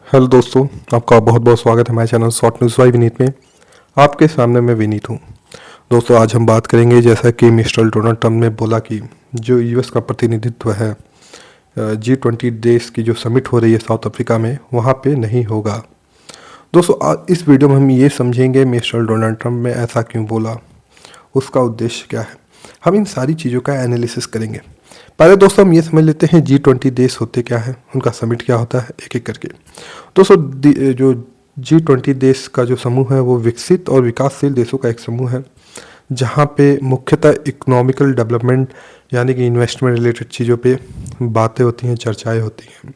Hello दोस्तों, आपका बहुत बहुत स्वागत है हमारे channel short news bye Vineet में। आपके सामने मैं विनीत हूँ। दोस्तों, आज हम बात करेंगे जैसा कि मिस्टर डोनाल्ड ट्रंप ने बोला कि जो यूएस का प्रतिनिधित्व है G20 देश की जो समिट हो रही है साउथ अफ्रीका में, वहाँ पे नहीं होगा। दोस्तों, आज इस वीडियो में हम ये समझेंगे मिस्टर डोनाल्ड ट्रंप ने ऐसा क्यों बोला, उसका उद्देश्य क्या है। हम इन सारी चीज़ों का एनालिसिस करेंगे। पहले दोस्तों हम ये समझ लेते हैं G20 देश होते क्या है, उनका समिट क्या होता है, एक एक करके। दोस्तों, जो G20 देश का जो समूह है वो विकसित और विकासशील देशों का एक समूह है, जहाँ पे मुख्यतः इकोनॉमिकल डेवलपमेंट यानी कि इन्वेस्टमेंट रिलेटेड चीज़ों पे बातें होती हैं, चर्चाएं होती हैं।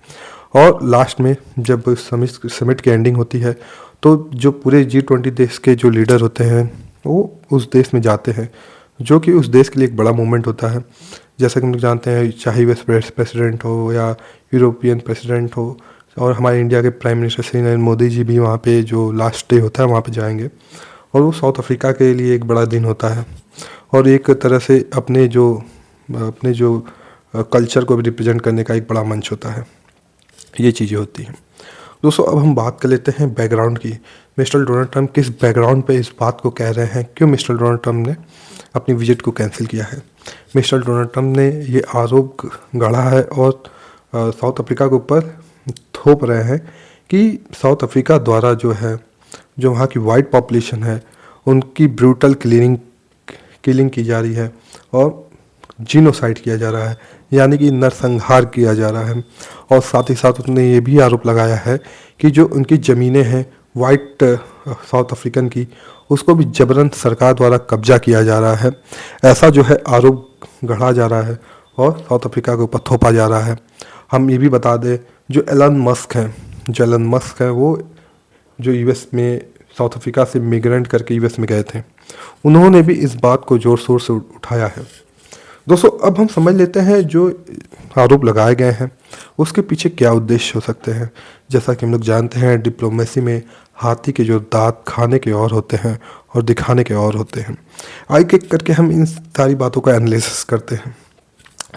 और लास्ट में जब समिट की एंडिंग होती है तो जो पूरे G20 देश के जो लीडर होते हैं वो उस देश में जाते हैं, जो कि उस देश के लिए एक बड़ा मूवमेंट होता है। जैसा कि हम लोग जानते हैं, चाहे यूएस प्रेसिडेंट हो या यूरोपियन प्रेसिडेंट हो, और हमारे इंडिया के प्राइम मिनिस्टर श्री नरेंद्र मोदी जी भी वहाँ पे जो लास्ट डे होता है वहाँ पे जाएंगे। और वो साउथ अफ्रीका के लिए एक बड़ा दिन होता है और एक तरह से अपने जो कल्चर को भी रिप्रेजेंट करने का एक बड़ा मंच होता है। ये चीज़ें होती हैं। दोस्तों, अब हम बात कर लेते हैं बैकग्राउंड की। मिस्टर डोनाल्ड ट्रंप किस बैकग्राउंड पे इस बात को कह रहे हैं, क्यों मिस्टर डोनाल्ड ट्रंप ने अपनी विजिट को कैंसिल किया है। मिस्टर डोनाल्ड ट्रंप ने ये आरोप गढ़ा है और साउथ अफ्रीका के ऊपर थोप रहे हैं कि साउथ अफ्रीका द्वारा जो वहाँ की वाइट पॉपुलेशन है उनकी ब्रूटल किलिंग की जा रही है और जीनोसाइड किया जा रहा है, यानी कि नरसंहार किया जा रहा है। और साथ ही साथ उसने ये भी आरोप लगाया है कि जो उनकी ज़मीनें हैं वाइट साउथ अफ्रीकन की, उसको भी जबरन सरकार द्वारा कब्जा किया जा रहा है। ऐसा जो है आरोप गढ़ा जा रहा है और साउथ अफ्रीका के ऊपर थोपा जा रहा है। हम ये भी बता दें, जो एलन मस्क हैं वो जो यूएस में साउथ अफ्रीका से मिग्रेंट करके यूएस में गए थे, उन्होंने भी इस बात को ज़ोर शोर से उठाया है। दोस्तों, अब हम समझ लेते हैं जो आरोप लगाए गए हैं उसके पीछे क्या उद्देश्य हो सकते हैं। जैसा कि हम लोग जानते हैं, डिप्लोमेसी में हाथी के जो दांत खाने के और होते हैं और दिखाने के और होते हैं। एक एक करके हम इन सारी बातों का एनालिसिस करते हैं।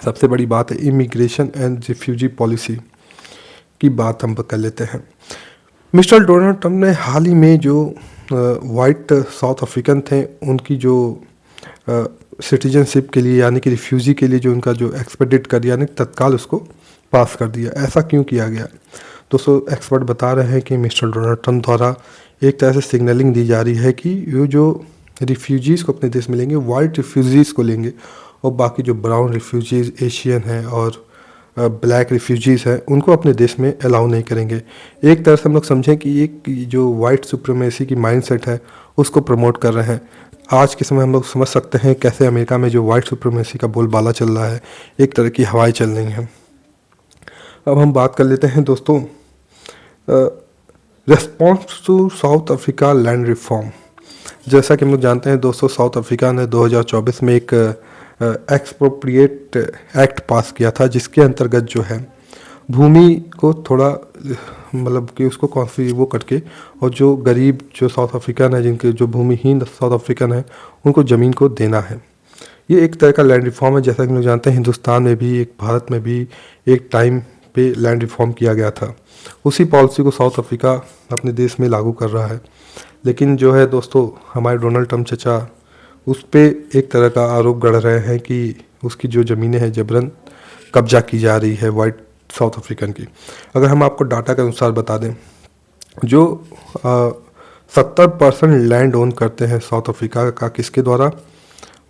सबसे बड़ी बात है इमिग्रेशन एंड रिफ्यूजी पॉलिसी की बात हम कर लेते हैं। मिस्टर डोनाल्ड ट्रंप ने हाल ही में जो वाइट साउथ अफ्रीकन थे उनकी जो सिटीजनशिप के लिए यानी कि रिफ्यूजी के लिए जो उनका जो एक्सपेडिट कर दिया, यानी तत्काल उसको पास कर दिया। ऐसा क्यों किया गया? दोस्तों, एक्सपर्ट बता रहे हैं कि मिस्टर डोनाल्ड ट्रंप द्वारा एक तरह से सिग्नलिंग दी जा रही है कि ये जो रिफ्यूजीज़ को अपने देश में लेंगे, वाइट रिफ्यूजीज़ को लेंगे और बाकी जो ब्राउन रिफ्यूजीज़, एशियन हैं और ब्लैक रिफ्यूजीज़ हैं, उनको अपने देश में अलाउ नहीं करेंगे। एक तरह से हम लोग समझें कि एक जो वाइट सुप्रीमेसी की माइंडसेट है उसको प्रमोट कर रहे हैं। आज के समय हम लोग समझ सकते हैं कैसे अमेरिका में जो वाइट सुप्रीमेसी का बोलबाला चल रहा है, एक तरह की हवाएं चल रही हैं। अब हम बात कर लेते हैं दोस्तों, response to South Africa land reform. जैसा कि हम लोग जानते हैं दोस्तों, साउथ अफ्रीका ने 2024 में एक एक्सप्रोप्रिएट एक्ट पास किया था, जिसके अंतर्गत जो है भूमि को थोड़ा मतलब कि उसको कॉन्फी वो करके, और जो गरीब जो साउथ अफ्रीकन है, जिनके जो भूमिहीन साउथ अफ्रीकन है, उनको ज़मीन को देना है। ये एक तरह का लैंड रिफॉर्म है। जैसा कि हम लोग जानते हैं, हिंदुस्तान में भी भारत में भी एक टाइम पे लैंड रिफॉर्म किया गया था। उसी पॉलिसी को साउथ अफ्रीका अपने देश में लागू कर रहा है। लेकिन जो है दोस्तों, हमारे डोनाल्ड ट्रंप चचा उस पर एक तरह का आरोप गढ़ रहे हैं कि उसकी जो ज़मीनें हैं जबरन कब्जा की जा रही है वाइट साउथ अफ्रीकन की। अगर हम आपको डाटा के अनुसार बता दें, जो 70% लैंड ओन करते हैं साउथ अफ्रीका का, किसके द्वारा?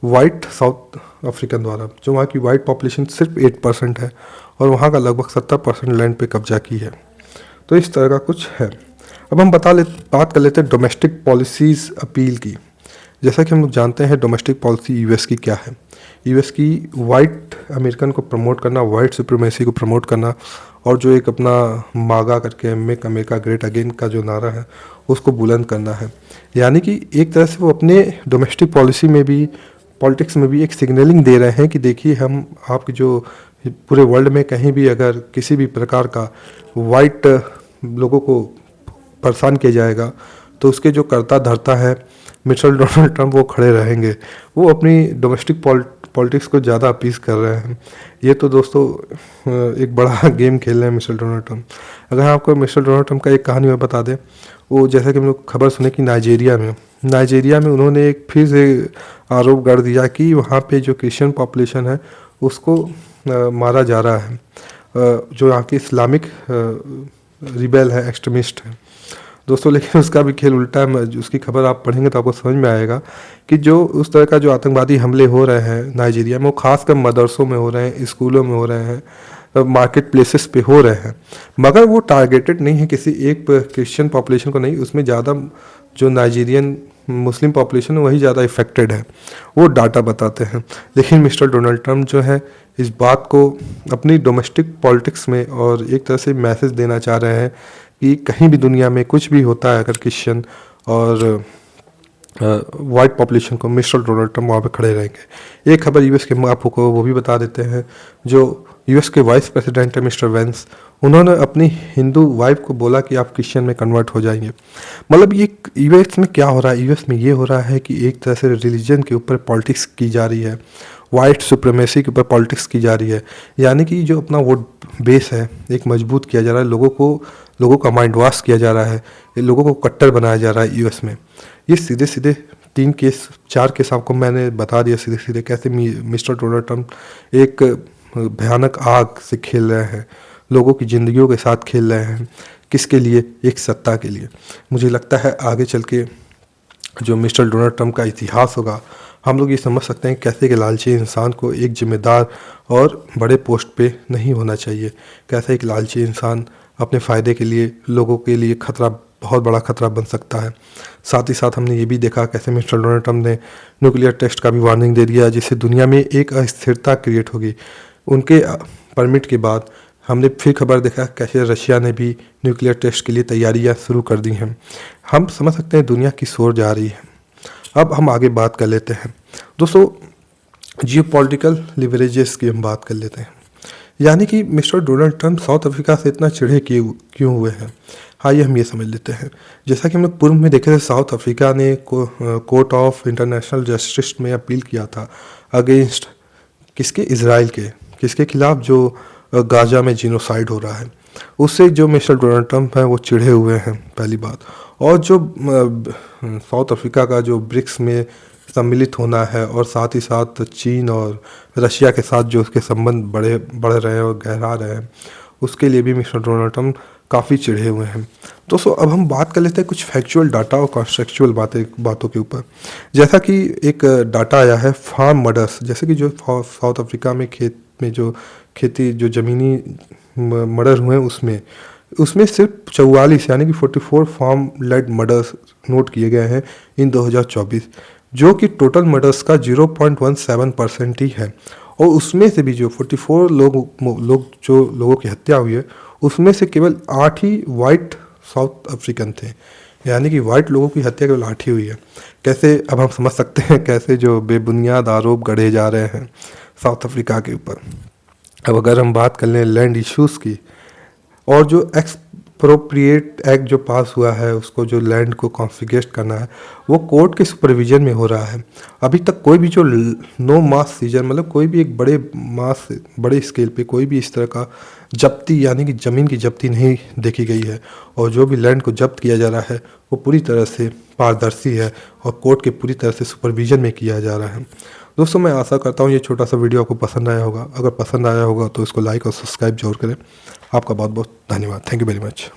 वाइट साउथ अफ्रीकन द्वारा। जो वहाँ की वाइट पॉपुलेशन सिर्फ 8% है और वहाँ का लगभग 70% लैंड पे कब्जा की है। तो इस तरह का कुछ है। अब हम बात कर लेते हैं डोमेस्टिक पॉलिसीज़ अपील की। जैसा कि हम लोग जानते हैं, डोमेस्टिक पॉलिसी यूएस की क्या है। यूएस की वाइट अमेरिकन को प्रमोट करना, वाइट सुप्रीमेसी को प्रमोट करना, और जो एक अपना मागा करके मेक अमेरिका ग्रेट अगेन का जो नारा है उसको बुलंद करना है। यानी कि एक तरह से वो अपने डोमेस्टिक पॉलिसी में भी, पॉलिटिक्स में भी एक सिग्नलिंग दे रहे हैं कि देखिए, हम आपके जो पूरे वर्ल्ड में कहीं भी अगर किसी भी प्रकार का वाइट लोगों को परेशान किया जाएगा तो उसके जो कर्ता धर्ता है मिस्टर डोनाल्ड ट्रंप, वो खड़े रहेंगे। वो अपनी डोमेस्टिक पॉलिटिक्स को ज़्यादा अपीज़ कर रहे हैं। ये तो दोस्तों एक बड़ा गेम खेल रहे हैं मिस्टर डोनाल्ड ट्रंप। अगर आपको मिस्टर डोनाल्ड ट्रंप का एक कहानी मैं बता दें, वो जैसा कि हम लोग खबर सुने कि नाइजीरिया में उन्होंने एक फिर से आरोप गढ़ दिया कि वहाँ पे जो क्रिश्चियन पॉपुलेशन है उसको मारा जा रहा है, जो यहाँ की इस्लामिक रिबेल है, एक्सट्रीमिस्ट है दोस्तों। लेकिन उसका भी खेल उल्टा है। उसकी खबर आप पढ़ेंगे तो आपको समझ में आएगा कि जो उस तरह का जो आतंकवादी हमले हो रहे हैं नाइजीरिया में, वो खासकर मदरसों में हो रहे हैं, स्कूलों में हो रहे हैं, मार्केट प्लेसेस पे हो रहे हैं, मगर वो टारगेटेड नहीं है किसी एक क्रिश्चियन पॉपुलेशन को नहीं, उसमें ज़्यादा जो नाइजीरियन मुस्लिम पॉपुलेशन है वही ज़्यादा इफेक्टेड है, वो डाटा बताते हैं। लेकिन मिस्टर डोनाल्ड ट्रंप जो है इस बात को अपनी डोमेस्टिक पॉलिटिक्स में और एक तरह से मैसेज देना चाह रहे हैं कि कहीं भी दुनिया में कुछ भी होता है, अगर क्रिश्चियन और वाइट पॉपुलेशन को, मिस्टर डोनाल्ड ट्रंप वहाँ पे खड़े रहेंगे। एक खबर यूएस के आपको वो भी बता देते हैं, जो यूएस के वाइस प्रेसिडेंट है मिस्टर वेंस, उन्होंने अपनी हिंदू वाइफ को बोला कि आप क्रिश्चियन में कन्वर्ट हो जाएंगे। मतलब ये यूएस में क्या हो रहा है, यूएस में ये हो रहा है कि एक तरह से रिलीजन के ऊपर पॉलिटिक्स की जा रही है, वाइट सुप्रीमेसी के ऊपर पॉलिटिक्स की जा रही है, यानी कि जो अपना वोट बेस है एक मजबूत किया जा रहा है, लोगों का माइंड वॉश किया जा रहा है, लोगों को कट्टर बनाया जा रहा है यूएस में। ये सीधे सीधे 4 केस आपको मैंने बता दिया सीधे सीधे कैसे मिस्टर डोनाल्ड ट्रंप एक भयानक आग से खेल रहे हैं, लोगों की ज़िंदगियों के साथ खेल रहे हैं, किसके लिए, एक सत्ता के लिए। मुझे लगता है आगे चल के जो मिस्टर डोनाल्ड ट्रंप का इतिहास होगा, हम लोग ये समझ सकते हैं कैसे कि लालची इंसान को एक जिम्मेदार और बड़े पोस्ट पे नहीं होना चाहिए, कैसे एक लालची इंसान अपने फ़ायदे के लिए, लोगों के लिए खतरा, बहुत बड़ा खतरा बन सकता है। साथ ही साथ हमने ये भी देखा कैसे मिस्टर डोनाल्ड ट्रंप ने न्यूक्लियर टेस्ट का भी वार्निंग दे दिया, जिससे दुनिया में एक अस्थिरता क्रिएट होगी। उनके परमिट के बाद हमने फिर खबर देखा कैसे रशिया ने भी न्यूक्लियर टेस्ट के लिए तैयारियां शुरू कर दी हैं। हम समझ सकते हैं दुनिया किस ओर जा रही है। अब हम आगे बात कर लेते हैं दोस्तों, जियोपॉलिटिकल लिवरेजेस की हम बात कर लेते हैं, यानी कि mister Donald Trump south Africa से इतना चिढ़े क्यों हुए हैं। आइए हम ये समझ लेते हैं। जैसा कि हम लोग पूर्व में देखे थे, साउथ अफ्रीका ने कोर्ट ऑफ इंटरनेशनल जस्टिस में अपील किया था अगेंस्ट किसके, इजराइल के, किसके खिलाफ, जो गाजा में जीनोसाइड हो रहा है। उससे जो मिस्टर डोनाल्ड ट्रंप हैं वो चिढ़े हुए हैं, पहली बात। और जो साउथ अफ्रीका का जो ब्रिक्स में सम्मिलित होना है और साथ ही साथ चीन और रशिया के साथ जो उसके संबंध बढ़ रहे हैं और गहरा रहे हैं, उसके लिए भी मिस्टर डोनाल्ड ट्रंप काफ़ी चिढ़े हुए हैं। दोस्तों अब हम बात कर लेते हैं कुछ फैक्चुअल डाटा और कॉन्टेक्चुअल बातों के ऊपर। जैसा कि एक डाटा आया है फार्म मर्डर्स, जैसे कि जो साउथ अफ्रीका में खेत में जो खेती जो ज़मीनी मर्डर हुए हैं उसमें सिर्फ 44 यानी कि 44 फार्म लेड मर्डर्स नोट किए गए हैं इन 2024, जो कि टोटल मर्डर्स का 0.17% ही है। और उसमें से भी जो 44 लोग जो लोगों की हत्या हुई है, उसमें से केवल 8 ही वाइट साउथ अफ्रीकन थे, यानी कि वाइट लोगों की हत्या केवल 8 ही हुई है। कैसे, अब हम समझ सकते हैं कैसे जो बेबुनियाद आरोप गढ़े जा रहे हैं साउथ अफ्रीका के ऊपर। अब अगर हम बात कर लें लैंड इश्यूज़ की, और जो एक्सप्रोप्रिएट एक्ट जो पास हुआ है, उसको जो लैंड को कॉन्फिगरेट करना है, वो कोर्ट के सुपरविजन में हो रहा है। अभी तक कोई भी जो नो मास सीजन, मतलब कोई भी एक बड़े स्केल पे कोई भी इस तरह का जब्ती यानी कि ज़मीन की जब्ती नहीं देखी गई है। और जो भी लैंड को जब्त किया जा रहा है वो पूरी तरह से पारदर्शी है और कोर्ट के पूरी तरह से सुपरविजन में किया जा रहा है। दोस्तों मैं आशा करता हूँ ये छोटा सा वीडियो आपको पसंद आया होगा। अगर पसंद आया होगा तो इसको लाइक और सब्सक्राइब जरूर करें। आपका बहुत बहुत धन्यवाद। Thank you very much.